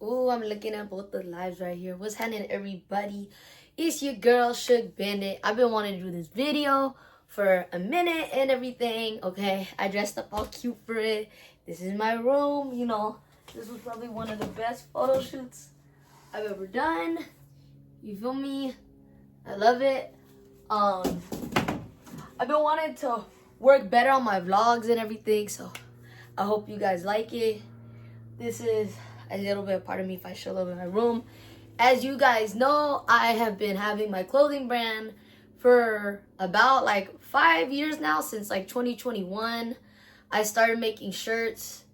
Oh, I'm looking at both the lives right here. What's happening, everybody? It's your girl, Sug.Bandit. I've been wanting to do this video for a minute and everything, okay? I dressed up all cute for it. This is my room, you know. This was probably one of the best photo shoots I've ever done. You feel me? I love it. I've been wanting to work better on my vlogs and everything, so I hope you guys like it. This is a little bit of part of me if I show up in my room. As you guys know, I have been having my clothing brand for about like 5 years now, since like 2021. I started making shirts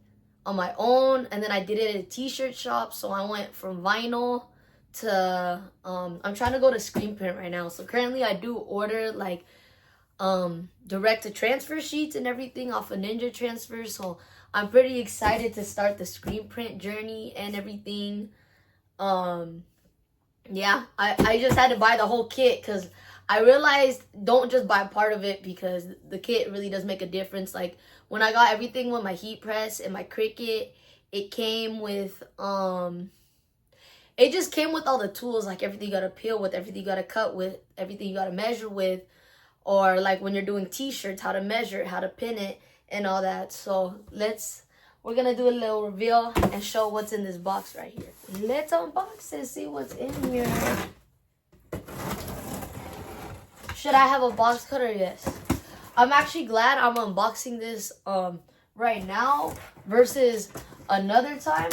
on my own, and then I did it at a t-shirt shop. So I went from vinyl to I'm trying to go to screen print right now. So currently I do order like direct to transfer sheets and everything off of Ninja Transfer. So I'm pretty excited to start the screen print journey and everything. Yeah, I just had to buy the whole kit because I realized don't just buy part of it, because the kit really does make a difference. Like when I got everything with my heat press and my Cricut, it came with it just came with all the tools, like everything you gotta peel with, everything you gotta cut with, everything you gotta measure with, or like when you're doing t-shirts, how to measure it, how to pin it, and all that. So we're gonna do a little reveal and show what's in this box right here. Let's unbox it, see what's in here. Should I have a box cutter? Yes. I'm actually glad I'm unboxing this right now versus another time,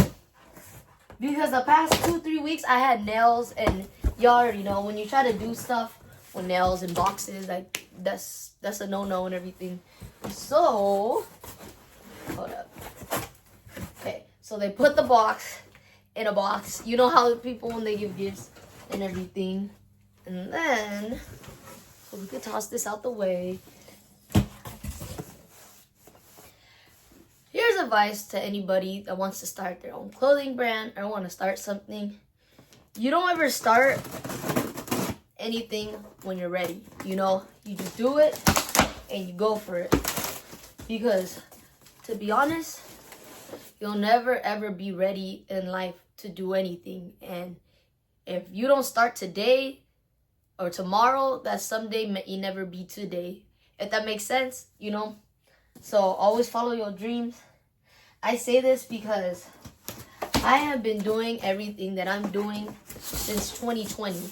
because the past 2-3 weeks I had nails, and y'all already know when you try to do stuff with nails and boxes, like that's a no-no and everything. So hold up. Okay, so they put the box in a box. You know how people, when they give gifts and everything. And then so we could toss this out the way. Here's advice to anybody that wants to start their own clothing brand or want to start something. You don't ever start anything when you're ready. You know, you just do it and you go for it. Because to be honest, you'll never ever be ready in life to do anything. And if you don't start today or tomorrow, that someday may never be today. If that makes sense, you know? So always follow your dreams. I say this because I have been doing everything that I'm doing since 2020.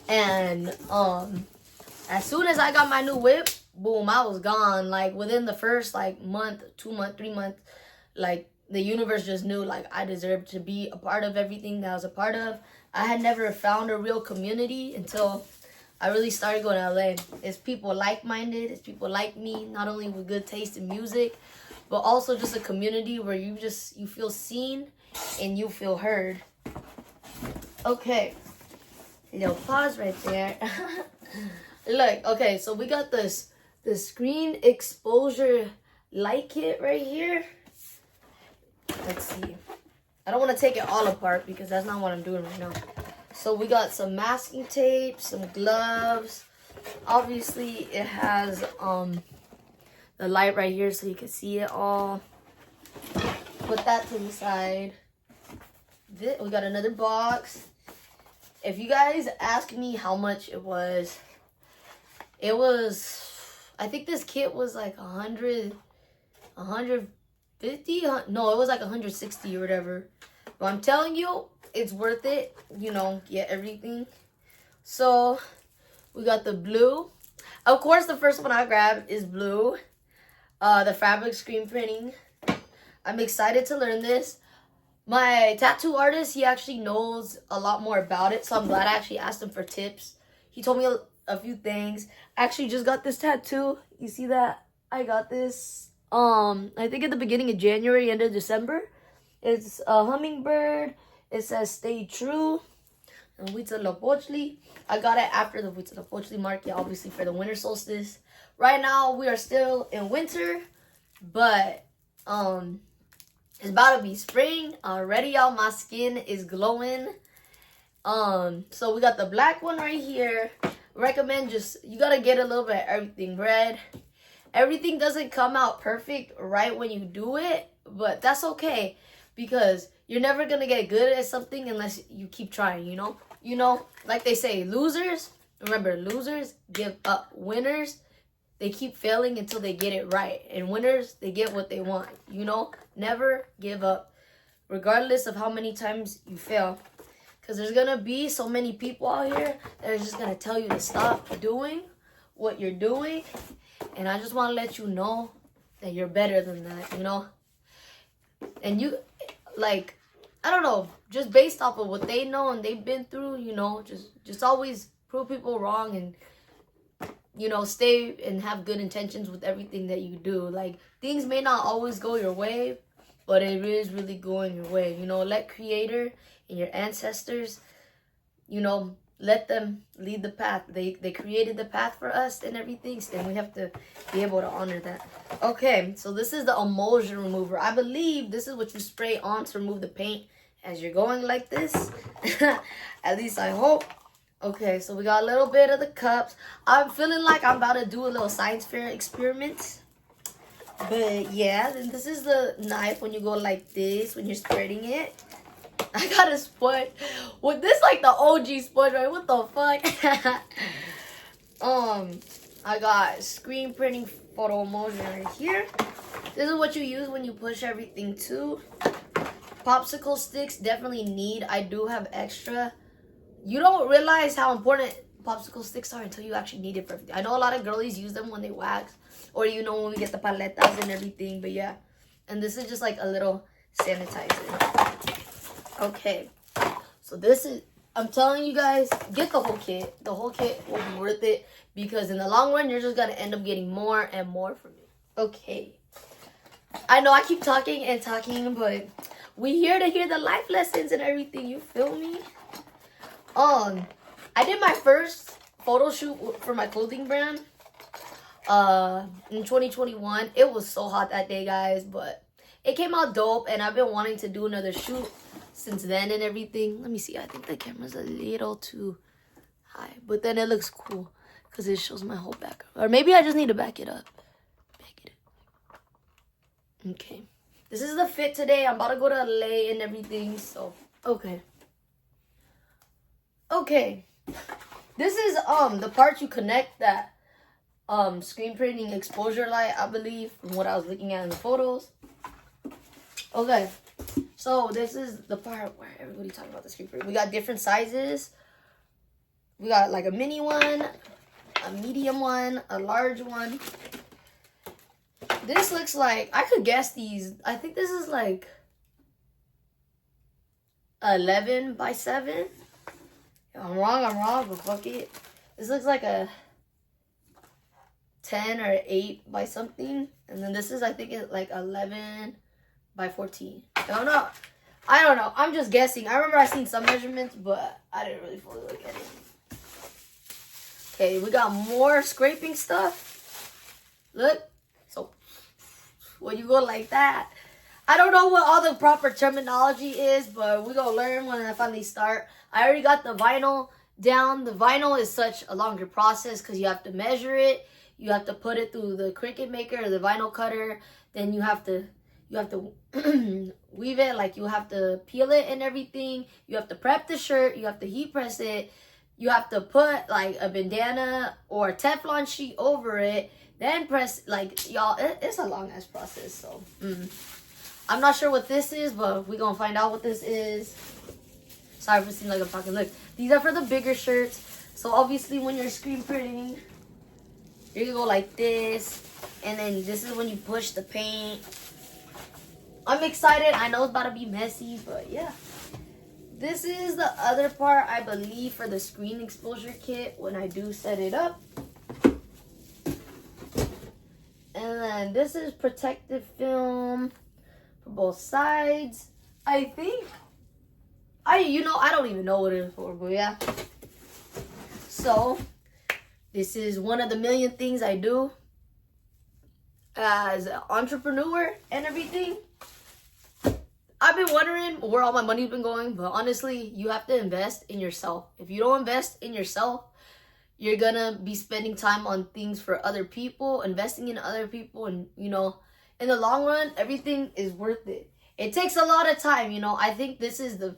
And as soon as I got my new whip, boom, I was gone. Like within the first like month, 2 months, 3 months, like the universe just knew like I deserved to be a part of everything that I was a part of. I had never found a real community until I really started going to LA. It's people like-minded. It's people like me, not only with good taste in music, but also just a community where you feel seen and you feel heard. Okay. Little pause right there. Look, okay, so we got the screen exposure light kit right here. Let's see. I don't want to take it all apart because that's not what I'm doing right now. So we got some masking tape, some gloves. Obviously, it has the light right here so you can see it all. Put that to the side. We got another box. If you guys ask me how much it was, I think this kit was like 150. No, it was like 160 or whatever. But I'm telling you, it's worth it. You know, get everything. So we got the blue. Of course, the first one I grabbed is blue. The fabric screen printing. I'm excited to learn this. My tattoo artist, he actually knows a lot more about it, so I'm glad I actually asked him for tips. He told me a few things. I actually just got this tattoo. You see that? I got this I think at the beginning of January, end of December. It's a hummingbird. It says stay true. And Huitzilopochtli. I got it after the Huitzilopochtli market, obviously for the winter solstice. Right now we are still in winter, but it's about to be spring already, y'all. My skin is glowing. So we got the black one right here. Recommend you gotta get a little bit of everything. Red. Everything doesn't come out perfect right when you do it, but that's okay because you're never gonna get good at something unless you keep trying, You know, like they say, losers give up. Winners, they keep failing until they get it right. And winners, they get what they want, Never give up, regardless of how many times you fail. Because there's gonna be so many people out here that are just gonna tell you to stop doing what you're doing. And I just want to let you know that you're better than that, And you, like, I don't know, just based off of what they know and they've been through, just always prove people wrong and, stay and have good intentions with everything that you do. Like, things may not always go your way, but it is really going your way. Let Creator and your ancestors, let them lead the path. They created the path for us and everything, so then we have to be able to honor that. Okay, so this is the emulsion remover. I believe this is what you spray on to remove the paint as you're going like this. At least I hope. Okay, so we got a little bit of the cups. I'm feeling like I'm about to do a little science fair experiment. But yeah, then this is the knife when you go like this, when you're spreading it. I got a sponge. With this, like the OG sponge, right? What the fuck? I got screen printing photo emulsion right here. This is what you use when you push everything too. Popsicle sticks definitely need. I do have extra. You don't realize how important popsicle sticks are until you actually need it for everything. I know a lot of girlies use them when they wax, or when we get the paletas and everything. But yeah, and this is just like a little sanitizer. Okay, so this is, I'm telling you guys, get the whole kit. The whole kit will be worth it because in the long run, you're just going to end up getting more and more from it. Okay. I know I keep talking and talking, but we here to hear the life lessons and everything. You feel me? I did my first photo shoot for my clothing brand in 2021. It was so hot that day, guys, but it came out dope, and I've been wanting to do another shoot since then and everything. Let me see. I think the camera's a little too high, but then it looks cool because it shows my whole back. Or maybe I just need to back it up. Okay. This is the fit today. I'm about to go to LA and everything, so okay. Okay. This is the part you connect that screen printing exposure light, I believe, from what I was looking at in the photos. Okay. So this is the part where everybody talking about the screen print. We got different sizes. We got like a mini one, a medium one, a large one. This looks like, I could guess these. I think this is like 11 by 7. If I'm wrong, but fuck it. This looks like a 10 or 8 by something. And then this is, I think, it's like 11 by 14. I don't know. I'm just guessing. I remember I seen some measurements, but I didn't really fully look at it. Okay, we got more scraping stuff. Look. So, when you go like that, I don't know what all the proper terminology is, but we're going to learn when I finally start. I already got the vinyl down. The vinyl is such a longer process because you have to measure it. You have to put it through the Cricut maker or the vinyl cutter. Then you have to weave it, like you have to peel it and everything. You have to prep the shirt. You have to heat press it. You have to put like a bandana or a Teflon sheet over it. Then press, like, y'all, it's a long ass process. So I'm not sure what this is, but we're gonna find out what this is. Sorry for seeming like I'm talking. Look, these are for the bigger shirts. So obviously when you're screen printing, you're gonna go like this, and then this is when you push the paint. I'm excited. I know it's about to be messy, but yeah. This is the other part, I believe, for the screen exposure kit when I do set it up. And then this is protective film for both sides. I think, I don't even know what it is for, but yeah. So, this is one of the million things I do as an entrepreneur and everything. I've been wondering where all my money's been going, but honestly, you have to invest in yourself. If you don't invest in yourself, you're gonna be spending time on things for other people, investing in other people, and in the long run, everything is worth it. it takes a lot of time, you know. I think this is the,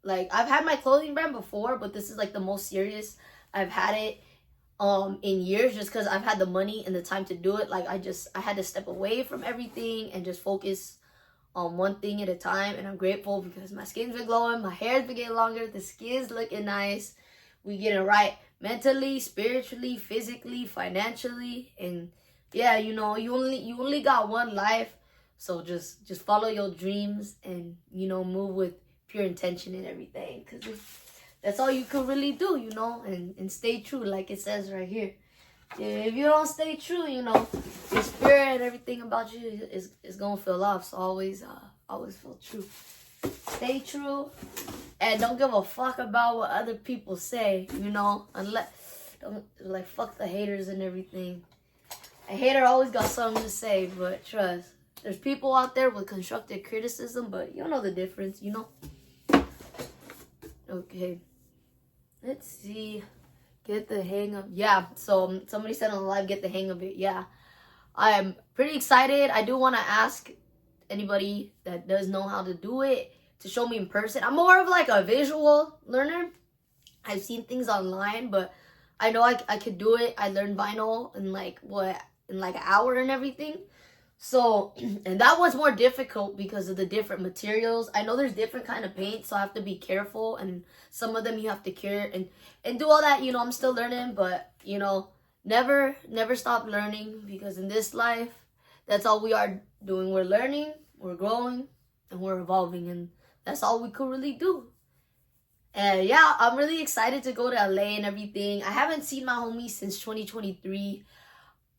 like, I've had my clothing brand before, but this is like the most serious I've had it in years, just because I've had the money and the time to do it. Like, I had to step away from everything and just focus on one thing at a time. And I'm grateful because my skin's been glowing, my hair's been getting longer, the skin's looking nice, we getting right mentally, spiritually, physically, financially. And yeah, you know, you only got one life, so just follow your dreams and, you know, move with pure intention and everything, because that's all you can really do, you know. And stay true, like it says right here. If you don't stay true, you know, your spirit and everything about you is gonna feel off. So always feel true. Stay true, and don't give a fuck about what other people say, you know. Unless, don't, like, fuck the haters and everything. A hater always got something to say, but trust, there's people out there with constructive criticism, but you know the difference, you know. Okay, let's see. Get the hang of, yeah. So somebody said on the live, get the hang of it. Yeah, I'm pretty excited. I do want to ask anybody that does know how to do it to show me in person. I'm more of like a visual learner. I've seen things online, but I know I could do it. I learned vinyl in like an hour and everything. So, and that was more difficult because of the different materials. I know there's different kind of paint, so I have to be careful, and some of them you have to cure and do all that. You know, I'm still learning, but you know, never stop learning, because in this life, that's all we are doing. We're learning, we're growing, and we're evolving, and that's all we could really do. And yeah, I'm really excited to go to LA and everything. I haven't seen my homies since 2023.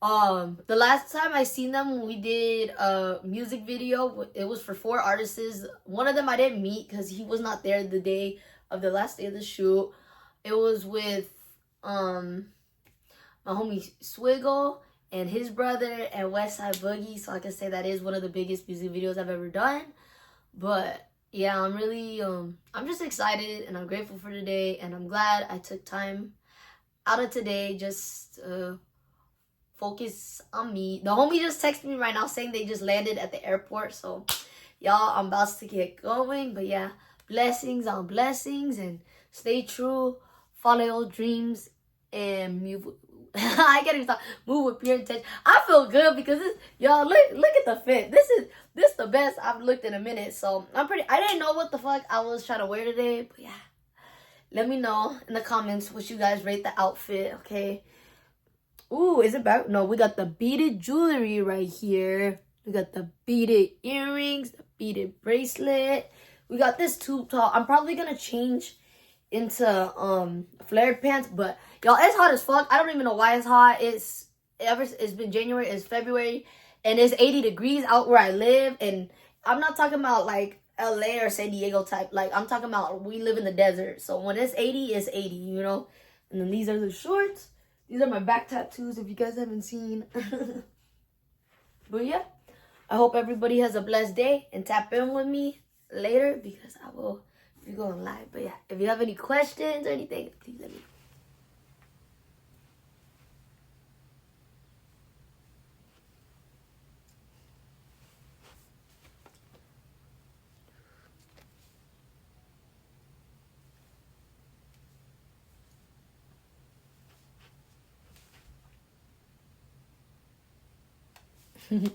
The last time I seen them, we did a music video. It was for 4 artists. One of them I didn't meet because he was not there the day of the last day of the shoot. It was with my homie Swiggle and his brother and Westside Boogie. So I can say that is one of the biggest music videos I've ever done. But yeah, I'm really I'm just excited, and I'm grateful for today, and I'm glad I took time out of today just focus on me. The homie just texted me right now saying they just landed at the airport. So y'all, I'm about to get going. But yeah, blessings on blessings, and stay true, follow your dreams, and move. I can't even talk. Move with pure intention. I feel good because this, y'all, look at the fit. This is the best I've looked in a minute. So I didn't know what the fuck I was trying to wear today, but yeah. Let me know in the comments what you guys rate the outfit, okay? Ooh, is it back? No, we got the beaded jewelry right here. We got the beaded earrings, the beaded bracelet. We got this tube top. I'm probably gonna change into flared pants, but y'all, it's hot as fuck. I don't even know why it's hot. It's been January, it's February, and it's 80 degrees out where I live. And I'm not talking about like LA or San Diego type. Like, I'm talking about we live in the desert. So when it's 80, it's 80, you know? And then these are the shorts. These are my back tattoos, if you guys haven't seen. But yeah, I hope everybody has a blessed day, and tap in with me later because I will be going live. But yeah, if you have any questions or anything, please let me know.